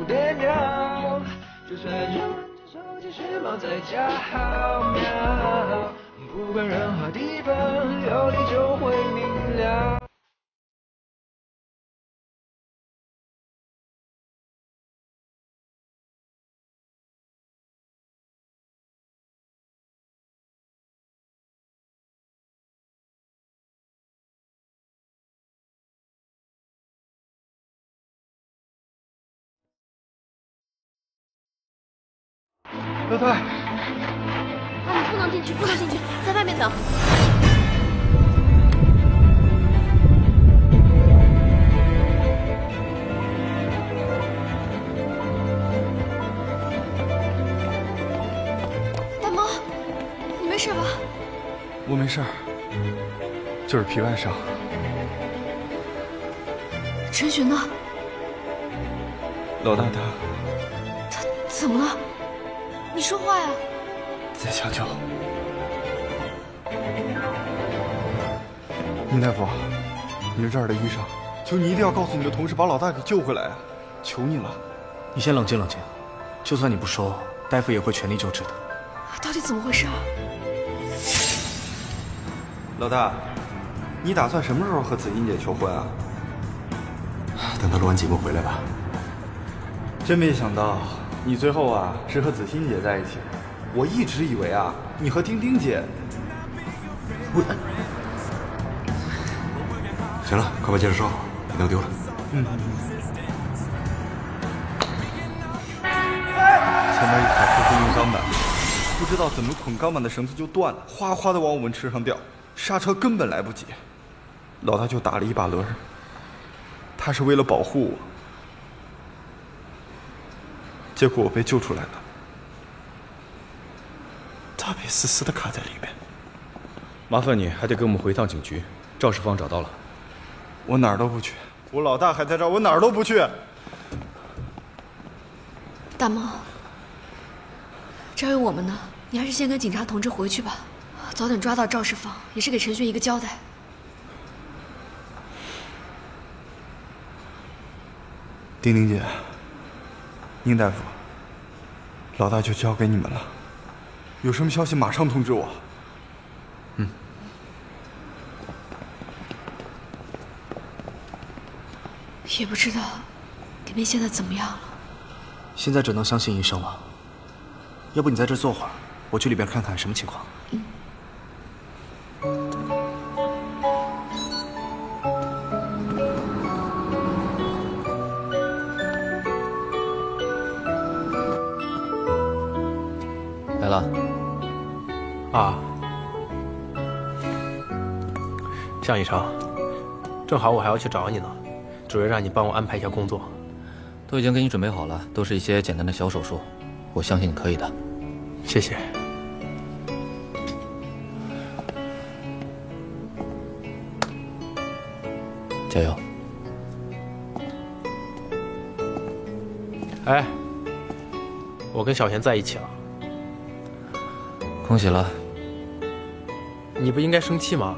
蝴蝶鸟，就算有人这手机时髦再加毫秒，不管任何地方，有你就会明了。老太，你不能进去，不能进去，在外面等。大猫，你没事吧？我没事儿，就是皮外伤。陈寻呢？老大他怎么了？你说话呀！在抢救。宁大夫，你是这儿的医生，求你一定要告诉你的同事把老大给救回来啊！求你了。你先冷静冷静，就算你不说，大夫也会全力救治的。到底怎么回事啊？老大，你打算什么时候和紫欣姐求婚啊？等他录完节目回来吧。真没想到，你最后啊是和紫欣姐在一起。我一直以为啊，你和丁丁姐……行了，快把戒指收好，别弄丢了。前面一台特殊硬钢板，不知道怎么捆钢板的绳子就断了，哗哗的往我们车上掉，刹车根本来不及。老大就打了一把轮，他是为了保护我，结果我被救出来了。他被死死的卡在里面。麻烦你还得跟我们回趟警局。肇事方找到了。我哪儿都不去，我老大还在这儿，我哪儿都不去。大猫，这儿有我们呢，你还是先跟警察同志回去吧，早点抓到肇事方，也是给陈迅一个交代。丁丁姐，宁大夫，老大就交给你们了。有什么消息马上通知我。也不知道里面现在怎么样了。现在只能相信医生了。要不你在这坐会儿，我去里边看看什么情况。来了。啊，向医生，正好我还要去找你呢，主任让你帮我安排一下工作。都已经给你准备好了，都是一些简单的小手术，我相信你可以的。谢谢。加油。哎，我跟小贤在一起了。恭喜了。你不应该生气吗？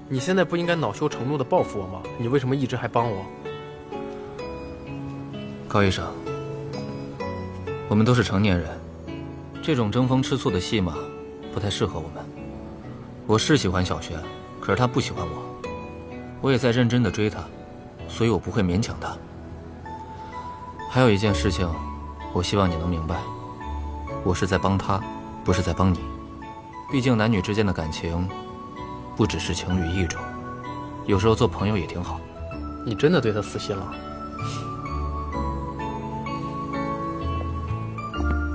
你现在不应该恼羞成怒的报复我吗？你为什么一直还帮我？高医生，我们都是成年人，这种争风吃醋的戏码不太适合我们。我是喜欢小璇，可是他不喜欢我，我也在认真的追他，所以我不会勉强他。还有一件事情，我希望你能明白，我是在帮他，不是在帮你。毕竟男女之间的感情，不只是情侣一种，有时候做朋友也挺好。你真的对他死心了？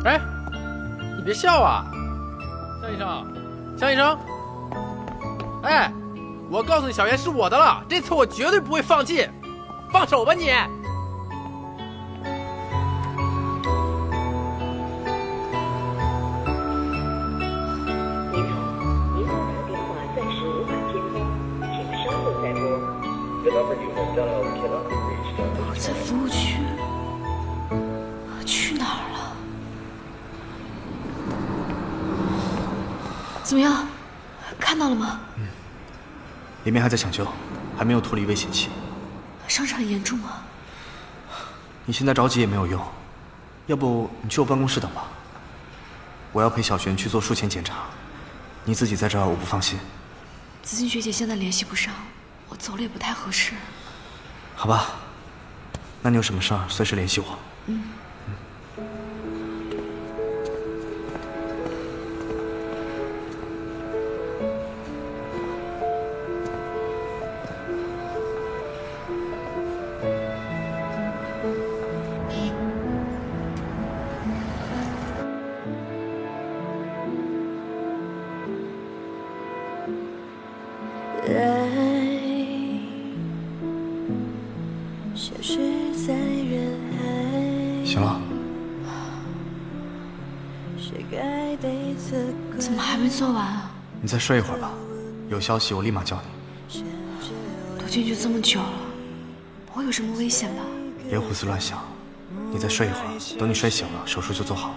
哎，你别笑啊，向医生，向医生。哎，我告诉你，小袁是我的了，这次我绝对不会放弃。放手吧你！我在服务区，去哪儿了？怎么样？看到了吗？里面还在抢救，还没有脱离危险期。伤势很严重吗？你现在着急也没有用，要不你去我办公室等吧。我要陪小璇去做术前检查，你自己在这儿我不放心。子欣学姐现在联系不上，我走了也不太合适。好吧，那你有什么事儿随时联系我。行了，怎么还没做完啊？你再睡一会儿吧，有消息我立马叫你。都进去这么久了，不会有什么危险吧？别胡思乱想，你再睡一会儿，等你睡醒了，手术就做好了。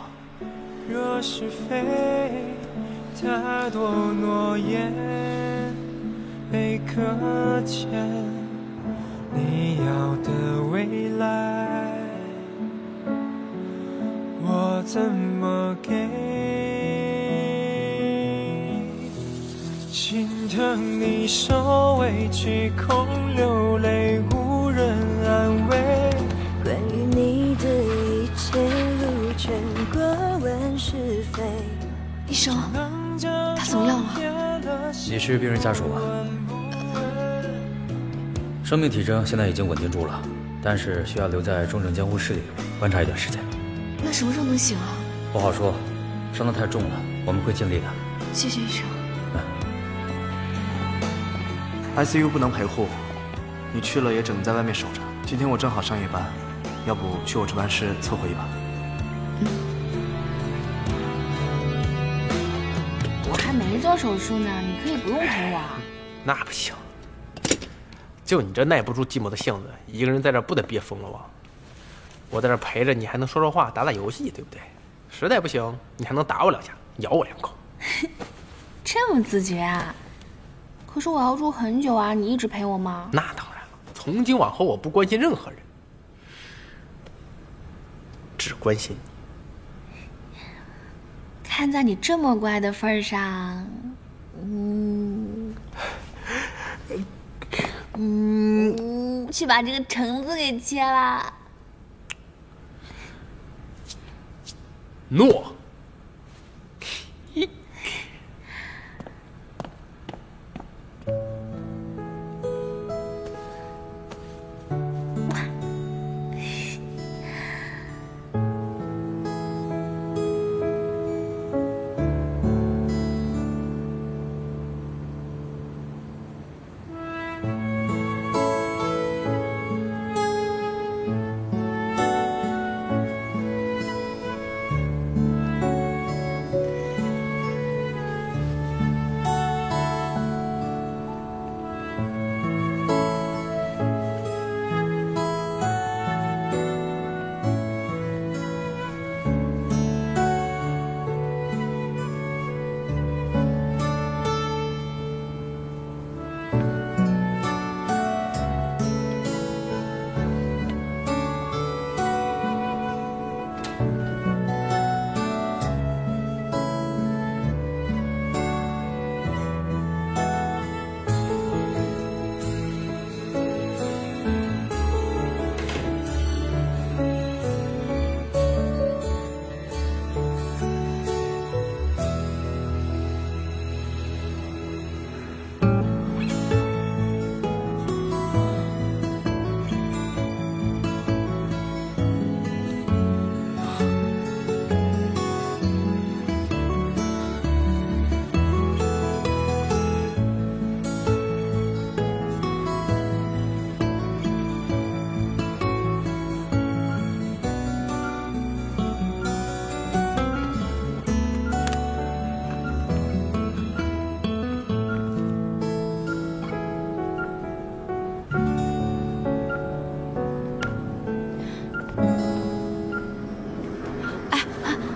若是非太多诺言被搁浅，你要的未来我怎么给？心疼你受委屈，空流泪，无人安慰。关于你的一切路程，过问是非。医生，他怎么样了？你是病人家属吗？生命体征现在已经稳定住了，但是需要留在重症监护室里观察一段时间。那什么时候能醒啊？不好说，伤得太重了，我们会尽力的。谢谢医生。ICU 不能陪护，你去了也只能在外面守着。今天我正好上夜班，要不去我值班室凑合一把？我还没做手术呢，你可以不用陪我。那不行，就你这耐不住寂寞的性子，一个人在这不得憋疯了吧？我在这陪着你，还能说说话、打打游戏，对不对？实在不行，你还能打我两下，咬我2口。这么自觉啊？可是我要住很久啊，你一直陪我吗？那当然了，从今往后我不关心任何人，只关心你。看在你这么乖的份上，去把这个橙子给切了。诺。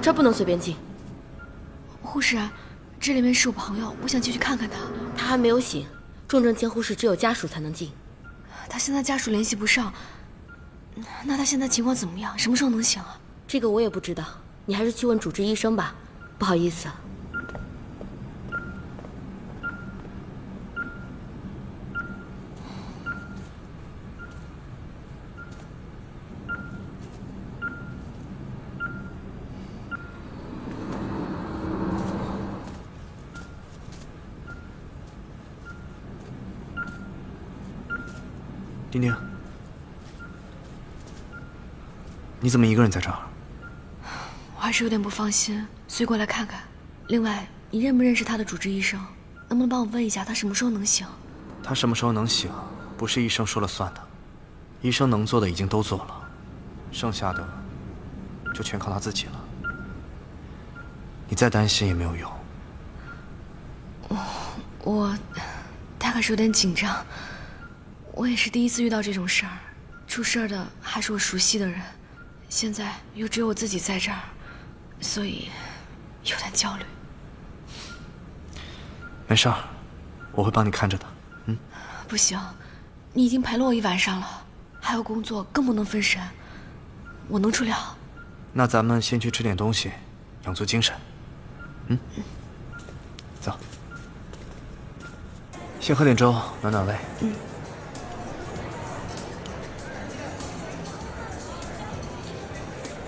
这不能随便进。护士，这里面是我朋友，我想进去看看他。他还没有醒，重症监护室只有家属才能进。他现在家属联系不上，那他现在情况怎么样？什么时候能醒啊？这个我也不知道，你还是去问主治医生吧。不好意思。丁丁，你怎么一个人在这儿？我还是有点不放心，所以过来看看。另外，你认不认识他的主治医生？能不能帮我问一下他什么时候能醒？他什么时候能醒，不是医生说了算的。医生能做的已经都做了，剩下的就全靠他自己了。你再担心也没有用。我大概是有点紧张。我也是第一次遇到这种事儿，出事儿的还是我熟悉的人，现在又只有我自己在这儿，所以有点焦虑。没事儿，我会帮你看着的。不行，你已经陪了我一晚上了，还有工作，更不能分神。我能处理好。那咱们先去吃点东西，养足精神。走，先喝点粥，暖暖胃。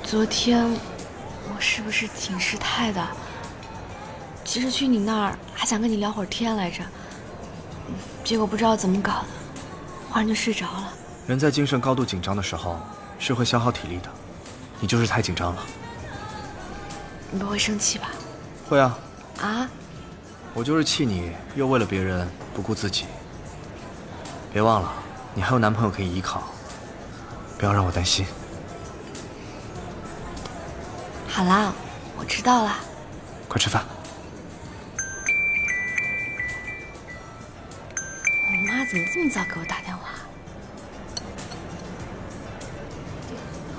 昨天我是不是挺失态的？其实去你那儿还想跟你聊会儿天来着，结果不知道怎么搞的，忽然就睡着了。人在精神高度紧张的时候是会消耗体力的，你就是太紧张了。你不会生气吧？会啊。啊？我就是气你又为了别人不顾自己。别忘了，你还有男朋友可以依靠，不要让我担心。好啦，我知道啦。快吃饭。我妈怎么这么早给我打电话？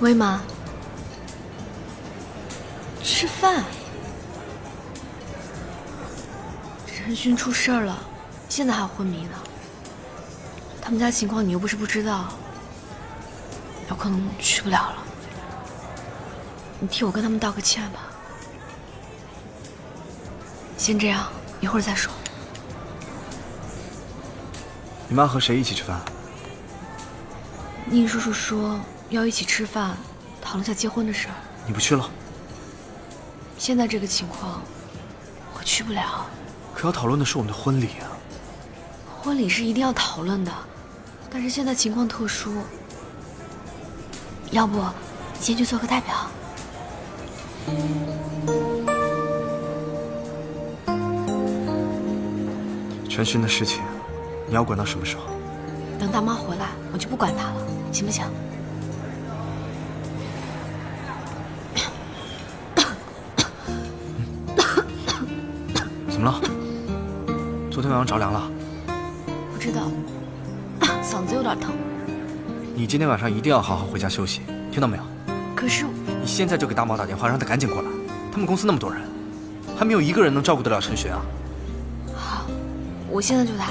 喂，妈。吃饭。陈勋出事儿了，现在还昏迷呢。他们家情况你又不是不知道，有可能去不了了。你替我跟他们道个歉吧。先这样，一会儿再说。你妈和谁一起吃饭？宁叔叔说要一起吃饭，讨论下结婚的事儿。你不去了？现在这个情况，我去不了。可要讨论的是我们的婚礼啊。婚礼是一定要讨论的，但是现在情况特殊，要不先去做个代表。陈勋的事情，你要管到什么时候？等大妈回来，我就不管他了，行不行？怎么了？昨天晚上着凉了？不知道，嗓子有点疼。你今天晚上一定要好好回家休息，听到没有？可是你现在就给大毛打电话，让他赶紧过来。他们公司那么多人，还没有一个人能照顾得了陈勋啊。好，我现在就打。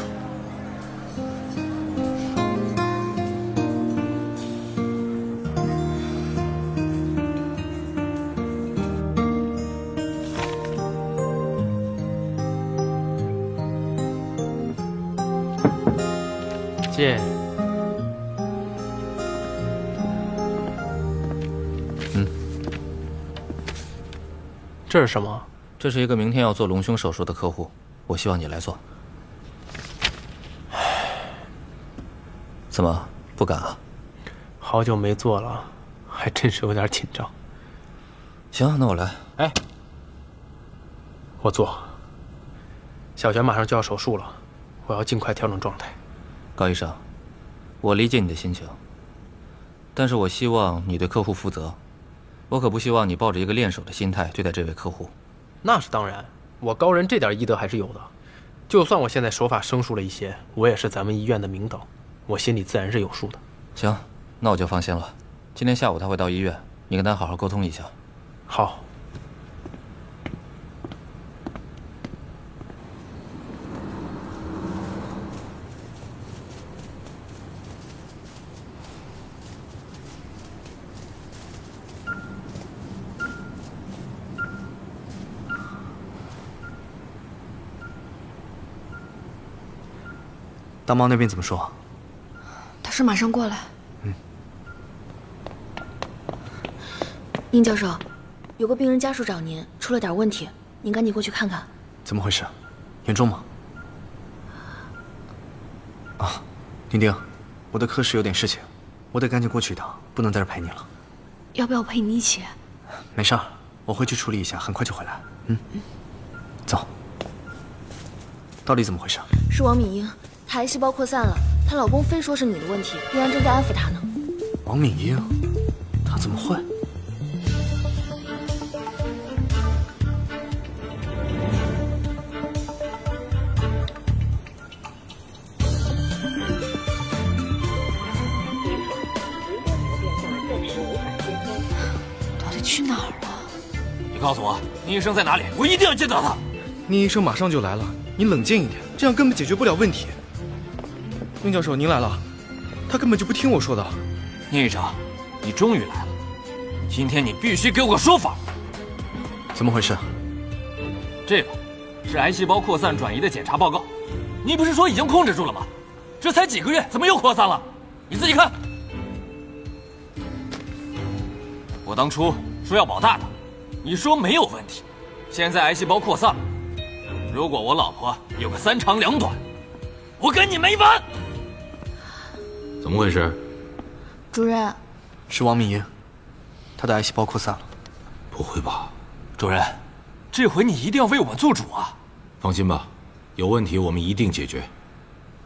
姐。这是什么？这是一个明天要做隆胸手术的客户，我希望你来做。怎么不敢啊？好久没做了，还真是有点紧张。行，那我来。哎，我做。小璇马上就要手术了，我要尽快调整状态。高医生，我理解你的心情，但是我希望你对客户负责。我可不希望你抱着一个练手的心态对待这位客户。那是当然，我高人这点医德还是有的。就算我现在手法生疏了一些，我也是咱们医院的名导，我心里自然是有数的。行，那我就放心了。今天下午他会到医院，你跟他好好沟通一下。好。大猫那边怎么说？他说马上过来。宁教授，有个病人家属找您，出了点问题，您赶紧过去看看。怎么回事？严重吗？啊，丁丁，我的科室有点事情，我得赶紧过去一趟，不能在这陪你了。要不要陪你一起？没事儿，我回去处理一下，很快就回来。走。到底怎么回事？是王敏英，她癌细胞扩散了，她老公非说是你的问题，医院正在安抚她呢。王敏英，她怎么会？到底去哪儿了？你告诉我，宁医生在哪里？我一定要见到他。宁医生马上就来了，你冷静一点，这样根本解决不了问题。宁教授，您来了，他根本就不听我说的。宁医生，你终于来了，今天你必须给我个说法。怎么回事？这个是癌细胞扩散转移的检查报告，你不是说已经控制住了吗？这才几个月，怎么又扩散了？你自己看。我当初说要保大的，你说没有问题，现在癌细胞扩散了，如果我老婆有个3长2短，我跟你没完！怎么回事？主任，是王敏英，她的癌细胞扩散了。不会吧？主任，这回你一定要为我们做主啊！放心吧，有问题我们一定解决。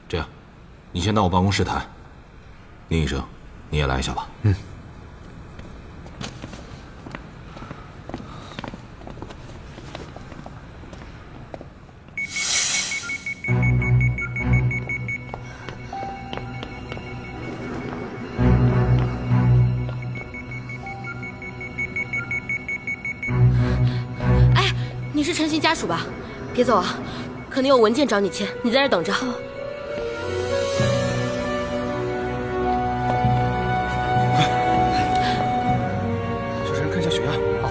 这样，你先到我办公室谈。宁医生，你也来一下吧。你是陈鑫家属吧？别走啊，可能有文件找你签，你在这儿等着。小陈，看一下血压。好。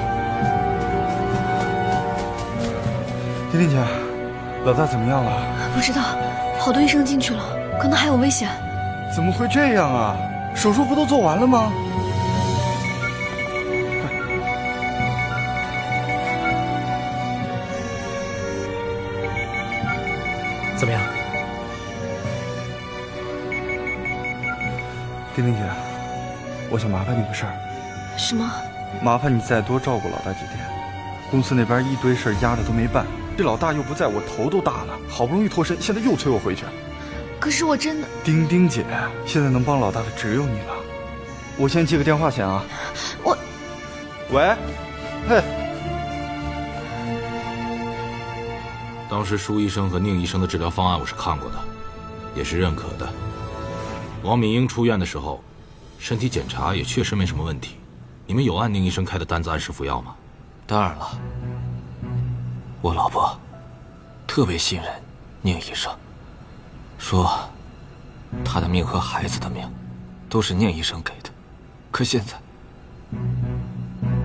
丁丁姐，老大怎么样了？不知道，好多医生进去了，可能还有危险。怎么会这样啊？手术不都做完了吗？怎么样？丁丁姐，我想麻烦你个事儿。什么？麻烦你再多照顾老大几天。公司那边一堆事儿压着都没办，这老大又不在，我头都大了。好不容易脱身，现在又催我回去。可是我真的……丁丁姐，现在能帮老大的只有你了。我先接个电话先啊。喂，嘿。当时舒医生和宁医生的治疗方案我是看过的，也是认可的。王敏英出院的时候，身体检查也确实没什么问题。你们有按宁医生开的单子按时服药吗？当然了，我老婆特别信任宁医生，说她的命和孩子的命都是宁医生给的。可现在，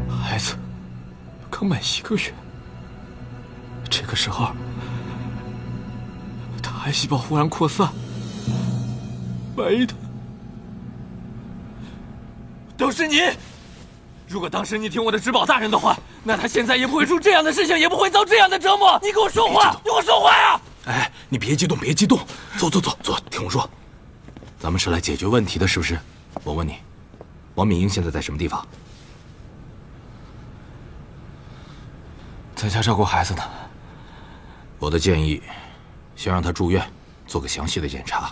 孩子刚满1个月，这个时候，他癌细胞忽然扩散，没的，都是你。如果当时你听我的植保大人的话，那他现在也不会出这样的事情，也不会遭这样的折磨。你给我说话，你给我说话呀！哎，你别激动，别激动，坐，听我说，咱们是来解决问题的，是不是？我问你，王敏英现在在什么地方？在家照顾孩子呢。我的建议，先让她住院，做个详细的检查，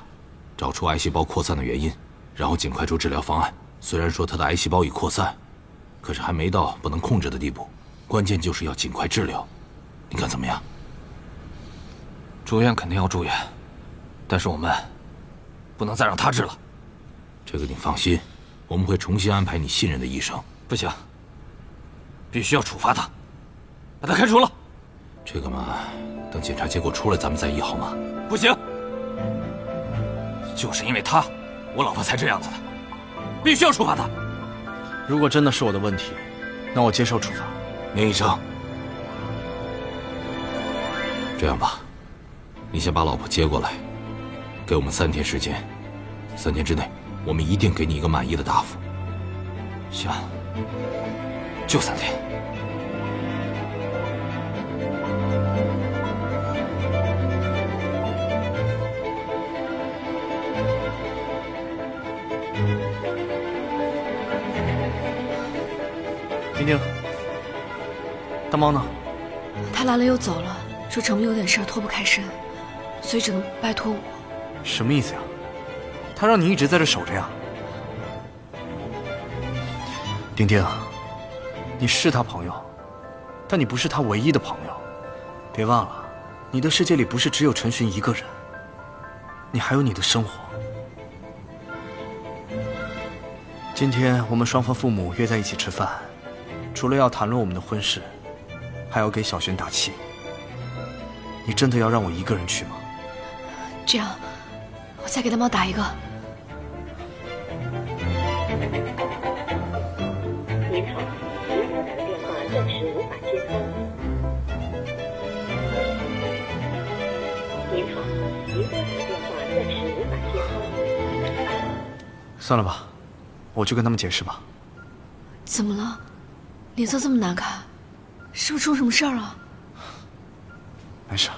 找出癌细胞扩散的原因，然后尽快出治疗方案。虽然说她的癌细胞已扩散，可是还没到不能控制的地步，关键就是要尽快治疗。你看怎么样？住院肯定要住院，但是我们不能再让她治了。这个你放心，我们会重新安排你信任的医生。不行，必须要处罚他，把他开除了。这个嘛，等检查结果出来咱们再议好吗？不行，就是因为他，我老婆才这样子的，必须要处罚他。如果真的是我的问题，那我接受处罚。宁医生，这样吧，你先把老婆接过来，给我们3天时间，3天之内，我们一定给你一个满意的答复。行，就3天。丁丁，大猫呢？他来了又走了，说城里有点事儿脱不开身，所以只能拜托我。什么意思呀？他让你一直在这守着呀？丁丁，你是他朋友，但你不是他唯一的朋友。别忘了，你的世界里不是只有陈寻一个人，你还有你的生活。今天我们双方父母约在一起吃饭，除了要谈论我们的婚事，还要给小璇打气。你真的要让我一个人去吗？这样，我再给大猫打一个。您好，您拨打的电话暂时无法接通。您好，您拨打的电话暂时无法接通。算了吧，我去跟他们解释吧。怎么了？脸色这么难看，是不是出什么事儿了？没事。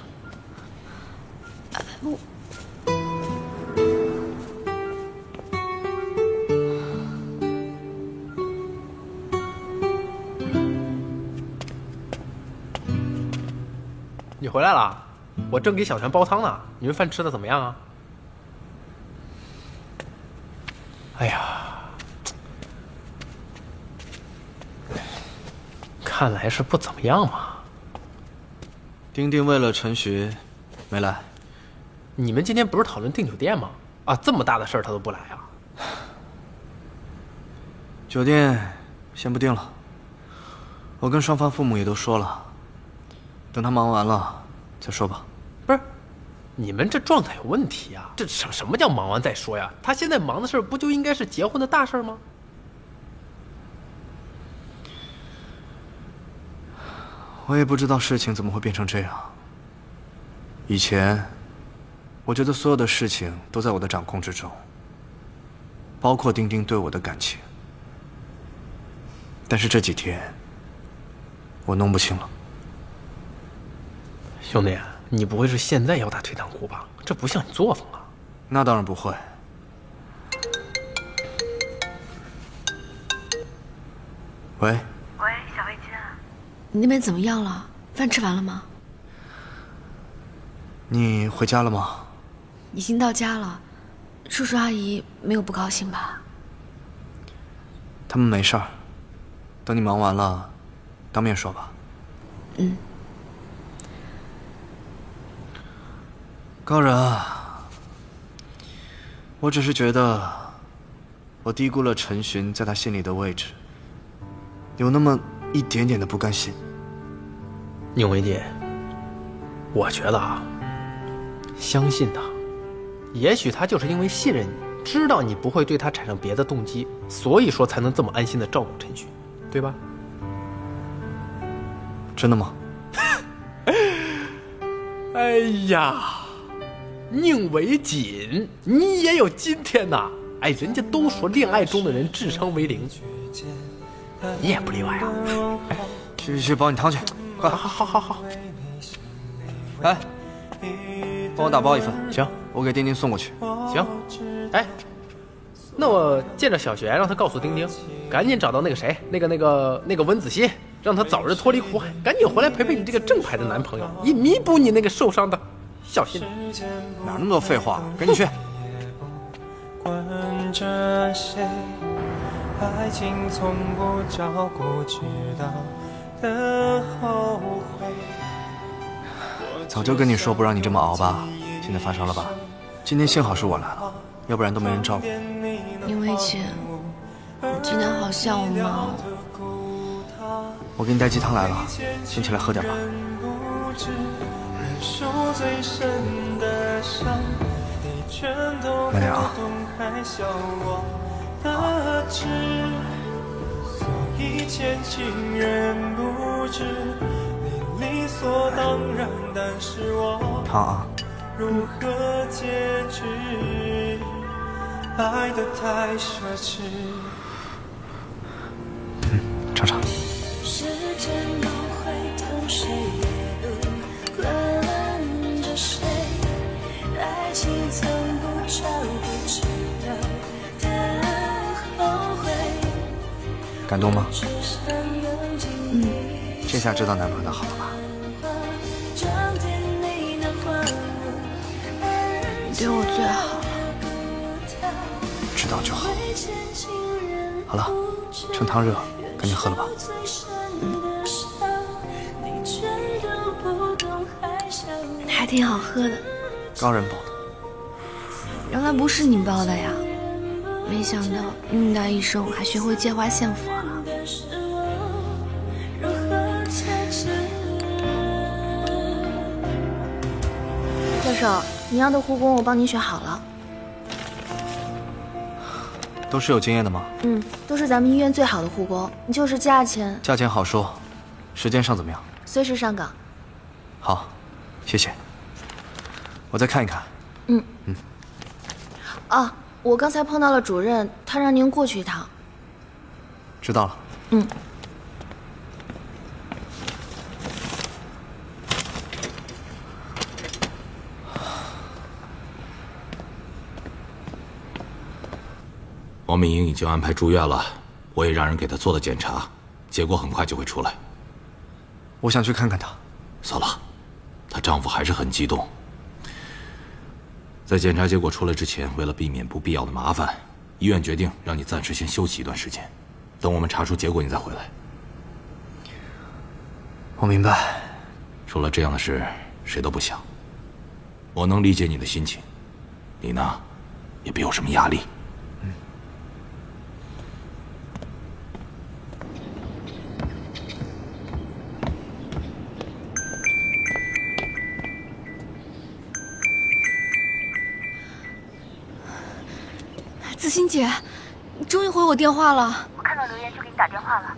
你回来了，我正给小璇煲汤呢。你们饭吃的怎么样啊？哎呀，看来是不怎么样嘛。丁丁为了陈寻没来。你们今天不是讨论订酒店吗？啊，这么大的事儿他都不来啊？酒店先不定了，我跟双方父母也都说了，等他忙完了再说吧。不是，你们这状态有问题啊！这什么叫忙完再说呀？他现在忙的事儿不就应该是结婚的大事吗？我也不知道事情怎么会变成这样。以前，我觉得所有的事情都在我的掌控之中，包括丁丁对我的感情。但是这几天，我弄不清了。兄弟，你不会是现在要打退堂鼓吧？这不像你作风啊！那当然不会。喂。喂，小薇姐，你那边怎么样了？饭吃完了吗？你回家了吗？已经到家了，叔叔阿姨没有不高兴吧？他们没事儿，等你忙完了，当面说吧。嗯。高然，我只是觉得，我低估了陈寻在他心里的位置，有那么一点点的不甘心。宁薇姐，我觉得啊，相信他，也许他就是因为信任你，知道你不会对他产生别的动机，所以说才能这么安心的照顾陈寻，对吧？真的吗？哎呀，宁为锦，你也有今天呐！哎，人家都说恋爱中的人智商为0，你也不例外啊！哎，去煲你汤去，快！好。哎，帮我打包一份。行，我给丁丁送过去。行。哎，那我见着小璇，让他告诉丁丁，赶紧找到那个谁，那个温子欣，让他早日脱离苦海，赶紧回来陪陪你这个正牌的男朋友，以弥补你那个受伤的小心。哪那么多废话？赶紧去。管着谁，爱情从不照顾，直到的后悔。早就跟你说不让你这么熬吧，现在发烧了吧？今天幸好是我来了，要不然都没人照顾你。宁薇姐，你今天好像我吗？我给你带鸡汤来了，先起来喝点吧。慢点啊。汤啊。如何解释？爱得太奢侈。尝尝。时间不会等谁，也不管着谁，爱情从不找不知道的后悔。感动吗？这下知道男朋友的好了吧？你对我最好了。知道就好。好了，趁汤热，赶紧喝了吧。还挺好喝的。高人包的。原来不是你包的呀！没想到命大一生还学会借花献佛了。教授，你要的护工我帮你选好了。都是有经验的吗？都是咱们医院最好的护工，就是价钱。价钱好说，时间上怎么样？随时上岗。好，谢谢。我再看一看。啊，我刚才碰到了主任，他让您过去一趟。知道了。王敏英已经安排住院了，我也让人给她做了检查，结果很快就会出来。我想去看看她。算了，她丈夫还是很激动。在检查结果出来之前，为了避免不必要的麻烦，医院决定让你暂时先休息一段时间，等我们查出结果你再回来。我明白。出了这样的事，谁都不想。我能理解你的心情，你呢，也别有什么压力。子欣姐，你终于回我电话了。我看到留言就给你打电话了。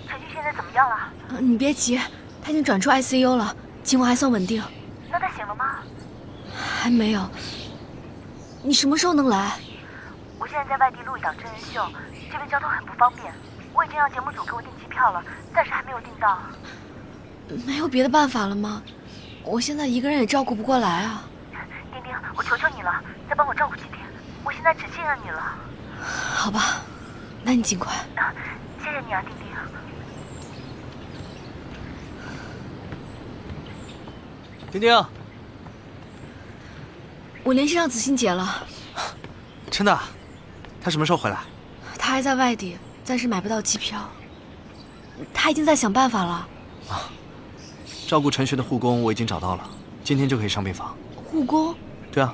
陈旭现在怎么样了？你别急，他已经转出 ICU 了，情况还算稳定。那他醒了吗？还没有。你什么时候能来？我现在在外地录一档真人秀，这边交通很不方便。我已经让节目组给我订机票了，暂时还没有订到。没有别的办法了吗？我现在一个人也照顾不过来啊。丁丁，我求求你了，再帮我照顾几天。我现在只信任你了。好吧，那你尽快。谢谢你啊，丁丁。丁丁，我联系上子欣姐了。真的？她什么时候回来？她还在外地，暂时买不到机票。她已经在想办法了。照顾陈学的护工我已经找到了，今天就可以上病房。护工？对啊，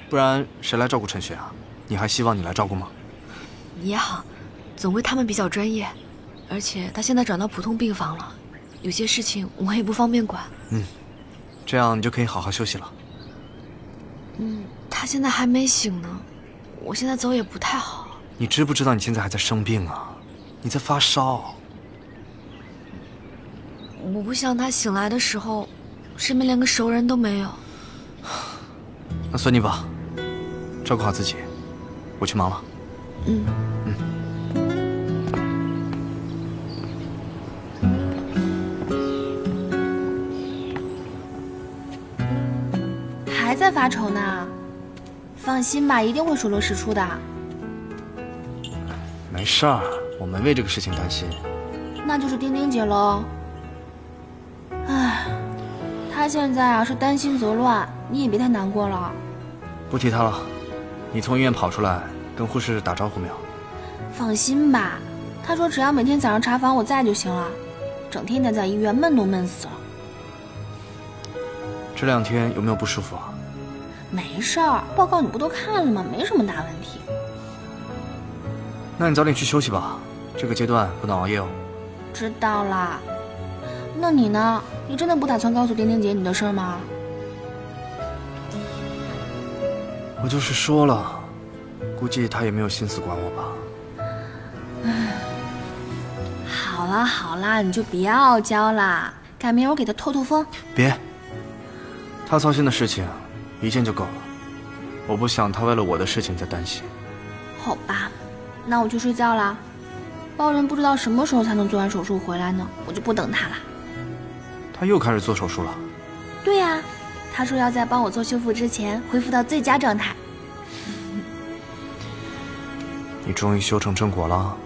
不然谁来照顾陈学啊？你还希望你来照顾吗？也好，总归他们比较专业，而且他现在转到普通病房了，有些事情我也不方便管。这样你就可以好好休息了。他现在还没醒呢，我现在走也不太好。你知不知道你现在还在生病啊？你在发烧。我不想他醒来的时候，身边连个熟人都没有。那算你吧，照顾好自己，我去忙了。还在发愁呢？放心吧，一定会水落石出的。没事儿，我没为这个事情担心。那就是丁丁姐喽。唉，她现在啊是担心则乱，你也别太难过了。不提她了，你从医院跑出来跟护士打招呼没有？放心吧，她说只要每天早上查房我在就行了，整天待在医院闷都闷死了。这2天有没有不舒服啊？没事儿，报告你不都看了吗？没什么大问题。那你早点去休息吧，这个阶段不能熬夜哦。知道啦。那你呢？你真的不打算告诉丁丁姐你的事儿吗？我就是说了，估计她也没有心思管我吧。好啦好啦，你就别傲娇啦，改明儿我给她透透风。别，她操心的事情一件就够了。我不想他为了我的事情再担心。好吧，那我去睡觉啦。包人不知道什么时候才能做完手术回来呢，我就不等他了。他又开始做手术了？对呀，他说要在帮我做修复之前恢复到最佳状态。你终于修成正果了。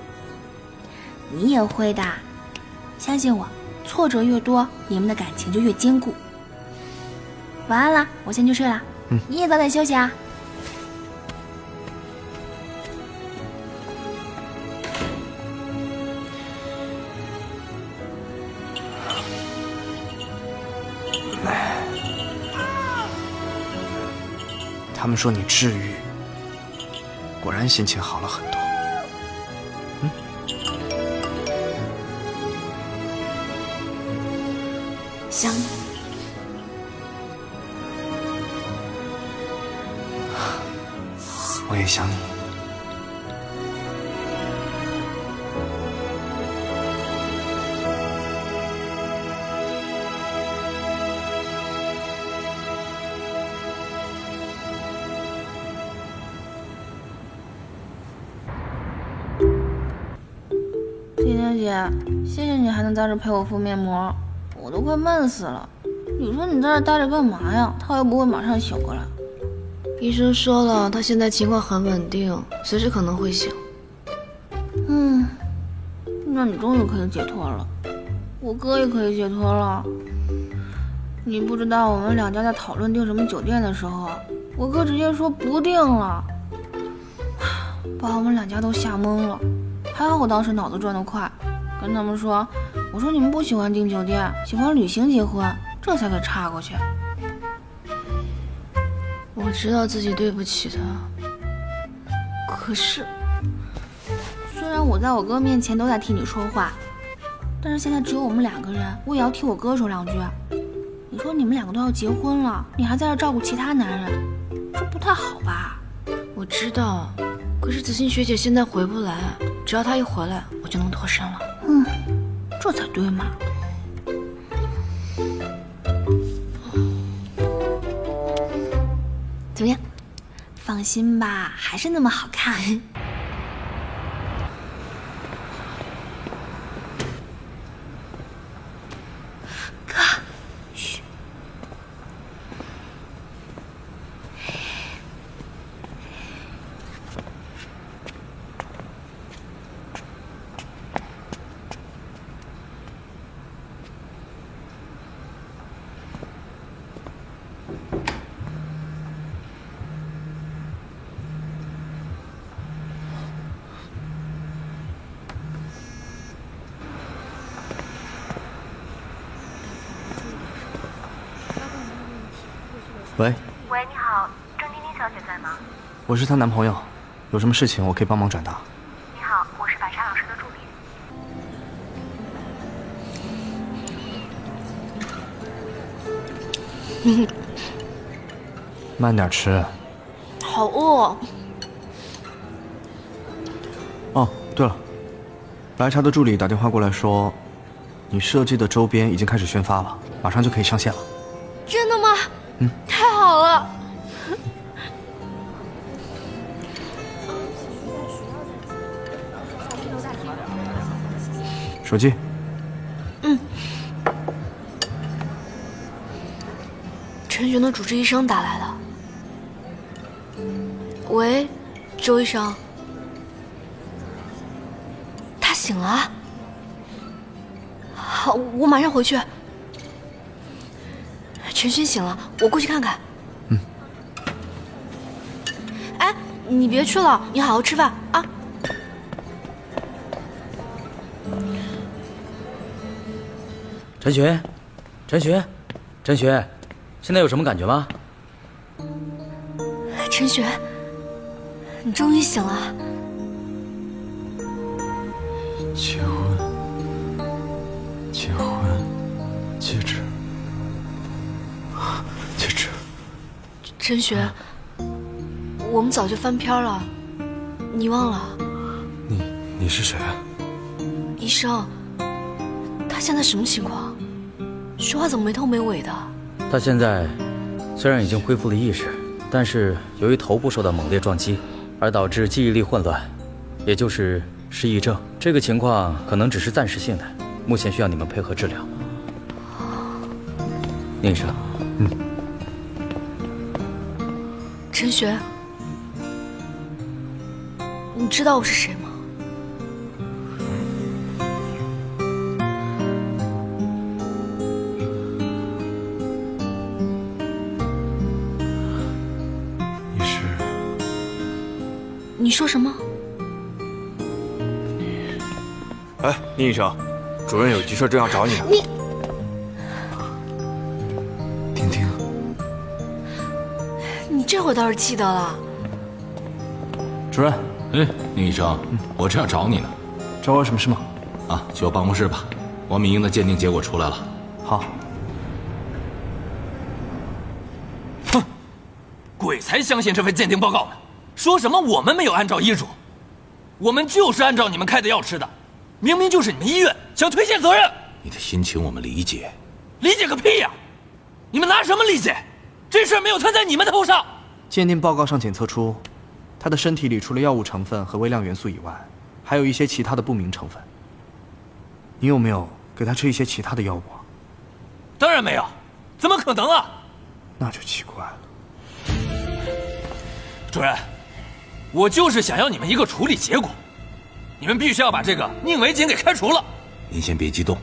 你也会的，相信我，挫折越多，你们的感情就越坚固。晚安啦，我先去睡了。你也早点休息啊。他们说你治愈，果然心情好了很多。想你。我也想你。甜甜姐，谢谢你还能在这陪我敷面膜，我都快闷死了。你说你在这待着干嘛呀？他又不会马上醒过来。医生说了，他现在情况很稳定，随时可能会醒。那你终于可以解脱了，我哥也可以解脱了。你不知道我们两家在讨论订什么酒店的时候，我哥直接说不订了，把我们两家都吓懵了。还好我当时脑子转得快，跟他们说，我说你们不喜欢订酒店，喜欢旅行结婚，这才给岔过去。我知道自己对不起他，可是虽然我在我哥面前都在替你说话，但是现在只有我们两个人，我也要替我哥说两句。你说你们两个都要结婚了，你还在这照顾其他男人，这不太好吧？我知道，可是子欣学姐现在回不来，只要她一回来，我就能脱身了。这才对嘛。怎么样？放心吧，还是那么好看。哥，嘘。喂，喂，你好，郑丁丁小姐在吗？我是她男朋友，有什么事情我可以帮忙转达。你好，我是反差老师的助理。慢点吃。好饿。哦，对了，白茶的助理打电话过来说，你设计的周边已经开始宣发了，马上就可以上线了。真的吗？太好了。手机。陈璇的主治医生打来的。喂，周医生。他醒了。好，我马上回去。陈璇醒了，我过去看看。哎，你别去了，你好好吃饭啊。陈璇，陈璇，陈璇，现在有什么感觉吗？陈璇，你终于醒了。结婚，结婚，戒指。戒指。陈璇，我们早就翻篇了，你忘了？你是谁啊？医生，他现在什么情况？说话怎么没头没尾的？他现在虽然已经恢复了意识，但是由于头部受到猛烈撞击，而导致记忆力混乱，也就是失忆症。这个情况可能只是暂时性的，目前需要你们配合治疗。宁医生，陈学，你知道我是谁吗？你说什么？哎，宁医生，主任有急事正要找你呢。你，婷婷，你这会倒是记得了。主任，哎，宁医生，我正要找你呢。找我有什么事吗？啊，去我办公室吧。王敏英的鉴定结果出来了。好。哼，鬼才相信这份鉴定报告呢！说什么我们没有按照医嘱，我们就是按照你们开的药吃的，明明就是你们医院想推卸责任。你的心情我们理解，理解个屁呀！你们拿什么理解？这事没有摊在你们头上。鉴定报告上检测出，他的身体里除了药物成分和微量元素以外，还有一些其他的不明成分。你有没有给他吃一些其他的药物啊？当然没有，怎么可能啊？那就奇怪了。主任，我就是想要你们一个处理结果，你们必须要把这个宁伟锦给开除了。您先别激动，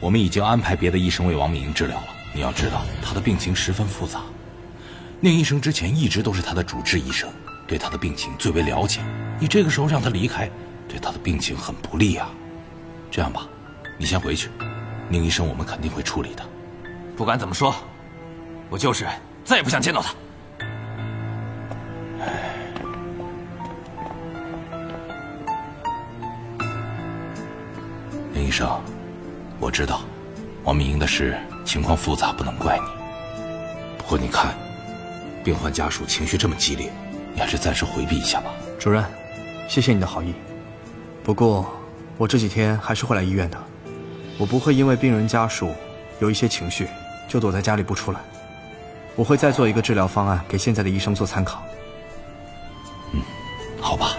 我们已经安排别的医生为王敏英治疗了。你要知道，她的病情十分复杂，宁医生之前一直都是她的主治医生，对她的病情最为了解。你这个时候让她离开，对她的病情很不利啊。这样吧，你先回去，宁医生我们肯定会处理的。不管怎么说，我就是再也不想见到他。宁医生，我知道王敏英的事情况复杂，不能怪你。不过你看，病患家属情绪这么激烈，你还是暂时回避一下吧。主任，谢谢你的好意。不过我这几天还是会来医院的，我不会因为病人家属有一些情绪就躲在家里不出来。我会再做一个治疗方案给现在的医生做参考。好吧。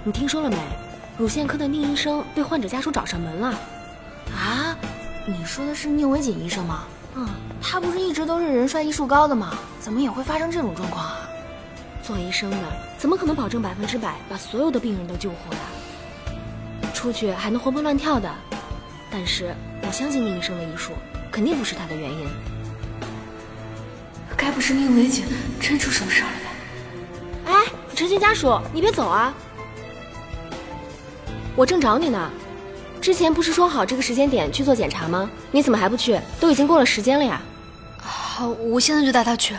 你听说了没？乳腺科的宁医生被患者家属找上门了。啊？你说的是宁伟锦医生吗？他不是一直都是人帅医术高的吗？怎么也会发生这种状况啊？做医生的怎么可能保证100%把所有的病人都救活呀？出去还能活蹦乱跳的。但是我相信宁医生的医术，肯定不是他的原因。该不是宁伟锦真出什么事儿了吧？哎，陈寻家属，你别走啊！我正找你呢，之前不是说好这个时间点去做检查吗？你怎么还不去？都已经过了时间了呀。好，我现在就带他去。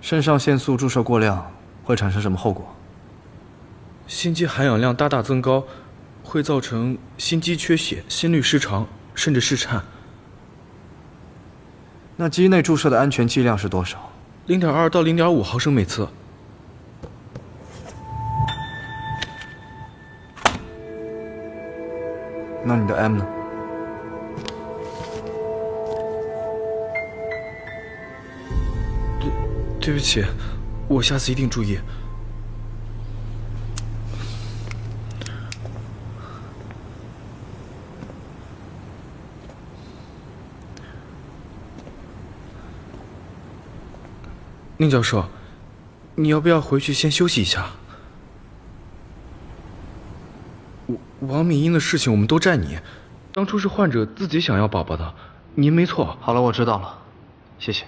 肾上腺素注射过量会产生什么后果？心肌含氧量大大增高，会造成心肌缺血、心律失常，甚至室颤。那肌内注射的安全剂量是多少？0.2到0.5毫升每次。那你的 M 呢？对不起，我下次一定注意。宁教授，你要不要回去先休息一下？王敏英的事情我们都站你，当初是患者自己想要宝宝的，您没错。好了，我知道了，谢谢。